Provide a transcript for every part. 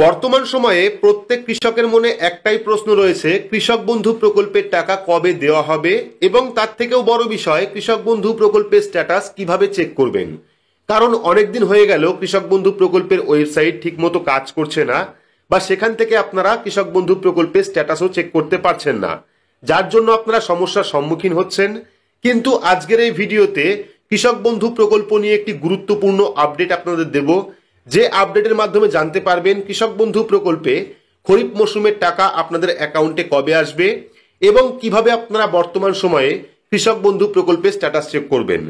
বর্তমান সময়ে প্রত্যেক কৃষকের মনে একটাই প্রশ্ন রয়েছে, কৃষক বন্ধু প্রকল্পের টাকা কবে দেওয়া হবে এবং তার থেকেও বড় বিষয়, কৃষক বন্ধু প্রকল্পের স্ট্যাটাস কিভাবে চেক করবেন। কারণ অনেকদিন হয়ে গেল কৃষক বন্ধু প্রকল্পের ওয়েবসাইট ঠিকমতো কাজ করছে না, বা সেখান থেকে আপনারা কৃষক বন্ধু প্রকল্পের স্ট্যাটাসও চেক করতে পারছেন না, যার জন্য আপনারা সমস্যার সম্মুখীন হচ্ছেন। কিন্তু আজকের এই ভিডিওতে কৃষক বন্ধু প্রকল্প নিয়ে একটি গুরুত্বপূর্ণ আপডেট আপনাদের দেব, যে আপডেটের মাধ্যমে জানতে পারবেন কৃষক বন্ধু প্রকল্পে খরিফ মৌসুমের টাকা আপনাদের অ্যাকাউন্টে কবে আসবে এবং কিভাবে আপনারা বর্তমান সময়ে কৃষক বন্ধু প্রকল্পের স্ট্যাটাস চেক করবেন।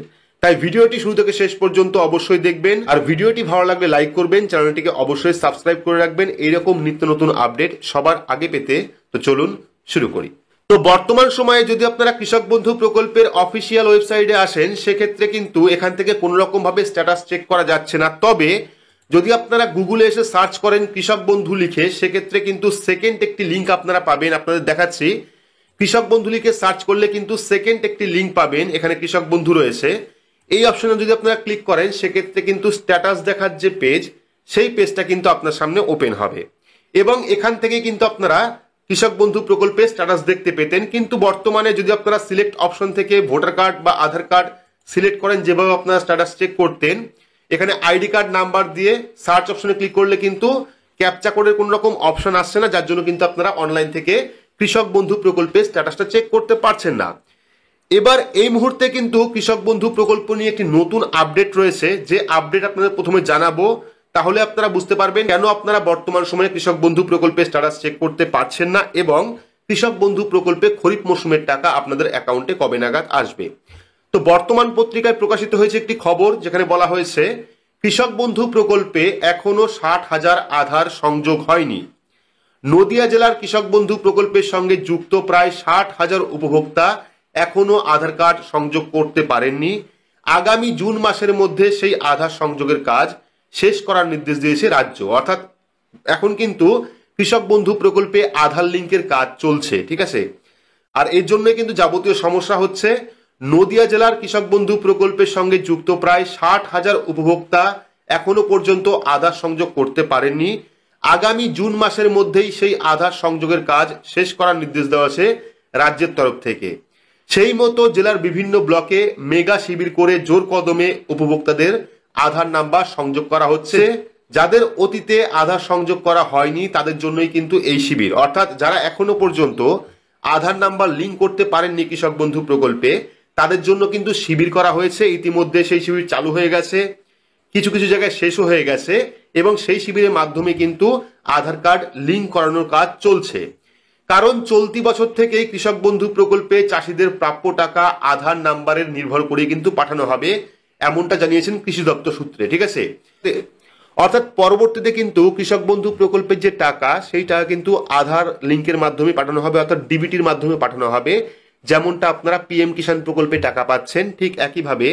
তাই ভিডিওটি শুরু থেকে শেষ পর্যন্ত অবশ্যই দেখবেন, আর ভিডিওটি ভালো লাগলে লাইক করবেন, চ্যানেলটিকে অবশ্যই সাবস্ক্রাইব করে রাখবেন এইরকম নিত্য নতুন আপডেট সবার আগে পেতে। তো চলুন শুরু করি। তো বর্তমান সময়ে যদি আপনারা কৃষক বন্ধু প্রকল্পের অফিসিয়াল ওয়েবসাইটে আসেন, সেক্ষেত্রে কিন্তু এখান থেকে কোনো রকম ভাবে স্ট্যাটাস চেক করা যাচ্ছে না। তবে যদি আপনারা গুগলে এসে সার্চ করেন কৃষক বন্ধু লিখে, সেক্ষেত্রে কিন্তু সেকেন্ড একটি লিঙ্ক আপনারা পাবেন। আপনাদের দেখাচ্ছি, কৃষক বন্ধু লিখে সার্চ করলে কিন্তু সেকেন্ড একটি লিঙ্ক পাবেন, এখানে কৃষক বন্ধু রয়েছে। এই অপশনে যদি আপনারা ক্লিক করেন, সেক্ষেত্রে কিন্তু স্ট্যাটাস দেখার যে পেজ, সেই পেজটা কিন্তু আপনার সামনে ওপেন হবে এবং এখান থেকে কিন্তু আপনারা কৃষক বন্ধু প্রকল্পের স্ট্যাটাস দেখতে পেতেন। কিন্তু বর্তমানে যদি আপনারা সিলেক্ট অপশন থেকে ভোটার কার্ড বা আধার কার্ড সিলেক্ট করেন, যেভাবে আপনারা স্ট্যাটাস চেক করতেন, এখানে আইডি কার্ড নাম্বার দিয়ে সার্চ অপশনে ক্লিক করলে কিন্তু ক্যাপচা কোডের কোন রকম অপশন আসছে না, যার জন্য কিন্তু আপনারা অনলাইন থেকে কৃষক বন্ধু প্রকল্পের স্ট্যাটাসটা চেক করতে পারছেন না। এবার এই মুহূর্তে কিন্তু কৃষক বন্ধু প্রকল্প নিয়ে একটি নতুন আপডেট রয়েছে, যে আপডেট আপনাদের প্রথমে জানাবো, তাহলে আপনারা বুঝতে পারবেন কেন আপনারা বর্তমান সময়ে কৃষক বন্ধু প্রকল্পের স্ট্যাটাস চেক করতে পারছেন না এবং কৃষক বন্ধু প্রকল্পে খরিফ মৌসুমের টাকা আপনাদের অ্যাকাউন্টে কবে নাগাদ আসবে। তো বর্তমান পত্রিকায় প্রকাশিত হয়েছে একটি খবর, যেখানে বলা হয়েছে কৃষক বন্ধু প্রকল্পে এখনো 60,000 আধার সংযোগ হয়নি। নদিয়া জেলার কৃষক বন্ধু প্রকল্পের সঙ্গে যুক্ত প্রায় 60,000 উপভোক্তা এখনো আধার কার্ড সংযোগ করতে পারেননি। আগামী জুন মাসের মধ্যে সেই আধার সংযোগের কাজ শেষ করার নির্দেশ দিয়েছে রাজ্য। অর্থাৎ এখন কিন্তু কৃষক বন্ধু প্রকল্পে আধার লিঙ্কের কাজ চলছে, ঠিক আছে। আর এর জন্য কিন্তু যাবতীয় সমস্যা হচ্ছে। নদিয়া জেলার কৃষক বন্ধু প্রকল্পের সঙ্গে যুক্ত প্রায় 60,000 উপভোক্তা এখনো পর্যন্ত আধার সংযোগ করতে পারেননি। আগামী জুন মাসের মধ্যেই সেই আধার সংযোগের কাজ শেষ করার নির্দেশ দেওয়া আছে রাজ্যের তরফ থেকে। সেই মতো জেলার বিভিন্ন ব্লকে মেগা শিবির করে জোর কদমে উপভোক্তাদের আধার নাম্বার সংযোগ করা হচ্ছে। যাদের অতীতে আধার সংযোগ করা হয়নি তাদের জন্যই কিন্তু এই শিবির, অর্থাৎ যারা এখনো পর্যন্ত আধার নাম্বার লিঙ্ক করতে পারেননি কৃষক বন্ধু প্রকল্পে, তাদের জন্য কিন্তু শিবির করা হয়েছে। ইতিমধ্যে সেই শিবির চালু হয়ে গেছে, কিছু কিছু জায়গায় শেষও হয়ে গেছে এবং সেই শিবিরের মাধ্যমে কিন্তু আধার কার্ড লিঙ্ক করানোর কাজ চলছে। কারণ চলতি বছর থেকেই কৃষক বন্ধু প্রকল্পে চাষিদের প্রাপ্য টাকা আধার নাম্বারের নির্ভর করে কিন্তু পাঠানো হবে, এমনটা জানিয়েছেন কৃষি দপ্তর সূত্রে, ঠিক আছে। অর্থাৎ পরবর্তীতে কিন্তু কৃষক বন্ধু প্রকল্পের যে টাকা, সেই টাকা কিন্তু আধার লিঙ্কের মাধ্যমে পাঠানো হবে, অর্থাৎ ডিবিটির মাধ্যমে পাঠানো হবে। যেমনটা আপনারা পিএম কিষাণ প্রকল্পে টাকা পাচ্ছেন, ঠিক একইভাবে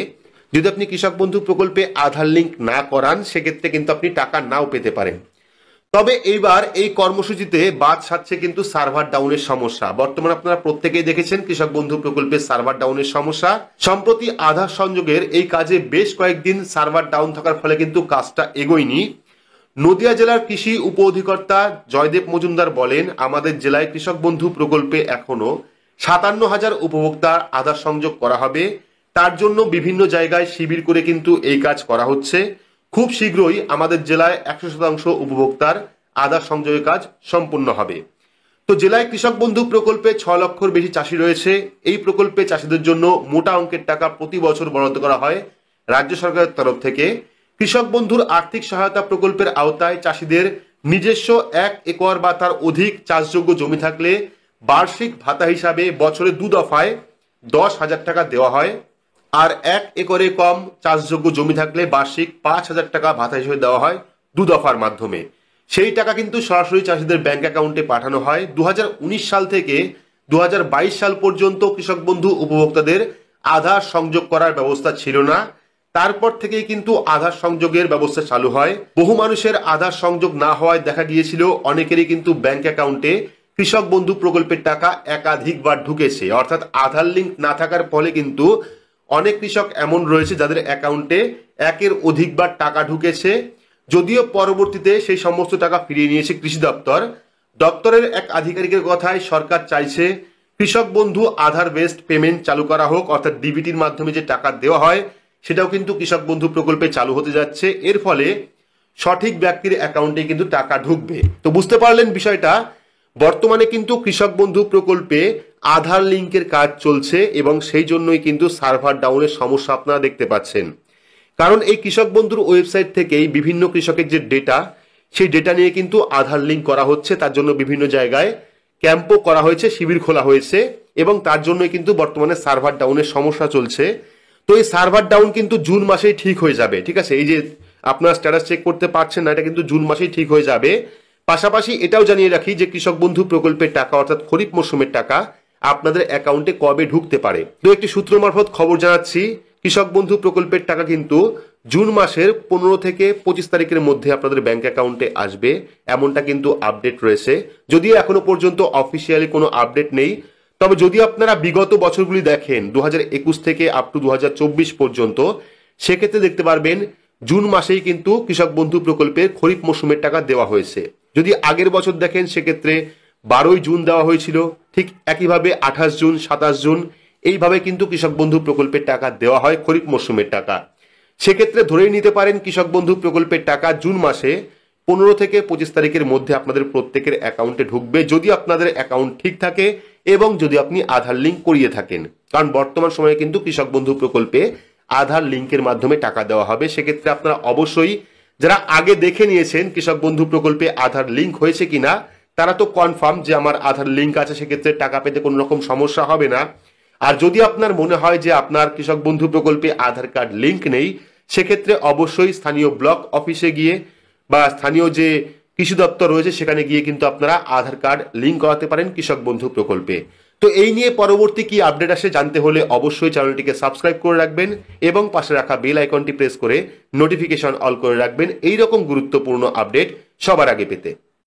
যদি আপনি কৃষক বন্ধু প্রকল্পে আধার লিঙ্ক না করান, সেক্ষেত্রে কিন্তু আপনি টাকা নাও পেতে পারেন। তবে এইবার এই কর্মসূচিতে বাদ সাধছে কিন্তু সার্ভার ডাউনের সমস্যা। বর্তমানে আপনারা প্রত্যেকেই দেখেছেন কৃষক বন্ধু প্রকল্পের সার্ভার ডাউনের সমস্যা। সম্প্রতি আধার সংযোগের এই কাজে বেশ কয়েকদিন সার্ভার ডাউন থাকার ফলে কিন্তু কাজটা এগোয়নি। নদিয়া জেলার কৃষি উপ অধিকর্তা জয়দেব মজুমদার বলেন, আমাদের জেলায় কৃষক বন্ধু প্রকল্পে এখনো 57,000 উপভোক্তার আধার সংযোগ করা হবে। তার জন্য বিভিন্ন জায়গায় শিবির করে কিন্তু এই কাজ করা হচ্ছে। খুব শীঘ্রই আমাদের জেলায় 100% উপভোক্তার আধার সংযোগের কাজ সম্পূর্ণ হবে। তো জেলায় কৃষক বন্ধু প্রকল্পে 6 লক্ষর বেশি চাষি রয়েছে। এই প্রকল্পে চাষিদের জন্য মোটা অঙ্কের টাকা প্রতি বছর বরাদ্দ করা হয় রাজ্য সরকারের তরফ থেকে। কৃষক বন্ধুর আর্থিক সহায়তা প্রকল্পের আওতায় চাষিদের নিজস্ব 1 একর বা তার অধিক চাষযোগ্য জমি থাকলে বার্ষিক ভাতা হিসাবে বছরে 2 দফায় 10,000 টাকা দেওয়া হয়, আর 1 একরে কম চাষযোগ্য জমি থাকলে বার্ষিক 5,000 টাকা ভাতা হিসেবে দেওয়া হয় 2 দফার মাধ্যমে। সেই টাকা কিন্তু সরাসরি চাষিদের ব্যাংক অ্যাকাউন্টে পাঠানো হয়। 2019 সাল থেকে 2022 সাল পর্যন্ত কৃষক বন্ধু উপভোক্তাদের আধার সংযোগ করার ব্যবস্থা ছিল না। তারপর থেকেই কিন্তু আধার সংযোগের ব্যবস্থা চালু হয়। বহু মানুষের আধার সংযোগ না হওয়ায় দেখা গিয়েছিল অনেকেরই কিন্তু ব্যাংক অ্যাকাউন্টে কৃষক বন্ধু প্রকল্পের টাকা একাধিকবার ঢুকেছে। অর্থাৎ আধার লিঙ্ক না থাকার ফলে কিন্তু অনেক কৃষক এমন রয়েছে যাদের অ্যাকাউন্টে 1-এর অধিকবার টাকা ঢুকেছে। যদিও পরবর্তীতে সেই সমস্ত টাকা ফিরিয়ে নিয়েছে কৃষি দপ্তর। দপ্তরের এক আধিকারিকের কথায় সরকার চাইছে কৃষক বন্ধু আধার বেসড পেমেন্ট চালু করা হোক, অর্থাৎ ডিবিটির মাধ্যমে যে টাকা দেওয়া হয় সেটাও কিন্তু কৃষক বন্ধু প্রকল্পে চালু হতে যাচ্ছে। এর ফলে সঠিক ব্যক্তির অ্যাকাউন্টে কিন্তু টাকা ঢুকবে। তো বুঝতে পারলেন বিষয়টা। বর্তমানে কিন্তু কৃষক বন্ধু প্রকল্পে আধার লিঙ্কের কাজ চলছে এবং সেই জন্যই কিন্তু সার্ভার ডাউনের সমস্যা আপনারা দেখতে পাচ্ছেন। কারণ এই কৃষক বন্ধুর ওয়েবসাইট থেকেই বিভিন্ন কৃষকের যে ডেটা, সেই ডেটা নিয়ে কিন্তু আধার লিঙ্ক করা হচ্ছে। তার জন্য বিভিন্ন জায়গায় ক্যাম্পও করা হয়েছে, শিবির খোলা হয়েছে এবং তার জন্যই কিন্তু বর্তমানে সার্ভার ডাউনের সমস্যা চলছে। তো এই সার্ভার ডাউন কিন্তু জুন মাসেই ঠিক হয়ে যাবে, ঠিক আছে? এই যে আপনারা স্ট্যাটাস চেক করতে পারছেন না, এটা কিন্তু জুন মাসেই ঠিক হয়ে যাবে। পাশাপাশি এটাও জানিয়ে রাখি যে কৃষক বন্ধু প্রকল্পের টাকা অর্থাৎ খরিফ মৌসুমের টাকা আপনাদের অ্যাকাউন্টে কবে ঢুকতে পারে। তো একটি সূত্র মারফত খবর জানাচ্ছি, কৃষক বন্ধু প্রকল্পের টাকা কিন্তু জুন মাসের 15 থেকে 25 তারিখের মধ্যে আপনাদের ব্যাংক অ্যাকাউন্টে আসবে, এমনটা কিন্তু আপডেট রয়েছে। যদিও এখনো পর্যন্ত অফিসিয়ালি কোনো আপডেট নেই, তবে যদি আপনারা বিগত বছরগুলি দেখেন 2021 থেকে আপ টু 2024 পর্যন্ত, সেক্ষেত্রে দেখতে পারবেন জুন মাসেই কিন্তু কৃষক বন্ধু প্রকল্পের খরিফ মৌসুমের টাকা দেওয়া হয়েছে। যদি আগের বছর দেখেন সেক্ষেত্রে 12ই জুন দেওয়া হয়েছিল, ঠিক একইভাবে 28 জুন, 27 জুন এইভাবে কিন্তু কৃষক বন্ধু প্রকল্পের টাকা দেওয়া হয় খরিফ মৌসুমের টাকা। সেক্ষেত্রে ধরেই নিতে পারেন কৃষক বন্ধু প্রকল্পের টাকা জুন মাসে 15 থেকে 25 তারিখের মধ্যে আপনাদের প্রত্যেকের অ্যাকাউন্টে ঢুকবে, যদি আপনাদের অ্যাকাউন্ট ঠিক থাকে এবং যদি আপনি আধার লিঙ্ক করিয়ে থাকেন। কারণ বর্তমান সময়ে কিন্তু কৃষক বন্ধু প্রকল্পে আধার লিঙ্কের মাধ্যমে টাকা দেওয়া হবে। সেক্ষেত্রে আপনারা অবশ্যই যারা আগে দেখে নিয়েছেন কৃষক বন্ধু প্রকল্পে আধার লিঙ্ক হয়েছে কিনা, তারা তো কনফার্ম যে আমার আধার লিঙ্ক আছে, সেক্ষেত্রে টাকা পেতে কোনো রকম সমস্যা হবে না। আর যদি আপনার মনে হয় যে আপনার কৃষক বন্ধু প্রকল্পে আধার কার্ড লিঙ্ক নেই, সেক্ষেত্রে অবশ্যই স্থানীয় ব্লক অফিসে গিয়ে বা স্থানীয় যে কৃষি দপ্তর রয়েছে সেখানে গিয়ে কিন্তু আপনারা আধার কার্ড লিঙ্ক করাতে পারেন কৃষক বন্ধু প্রকল্পে। তো এই নিয়ে পরবর্তী কি আপডেট আসে জানতে হলে অবশ্যই চ্যানেলটিকে সাবস্ক্রাইব করে রাখবেন এবং পাশে রাখা বেল আইকনটি প্রেস করে নোটিফিকেশন অল করে রাখবেন এইরকম গুরুত্বপূর্ণ আপডেট সবার আগে পেতে।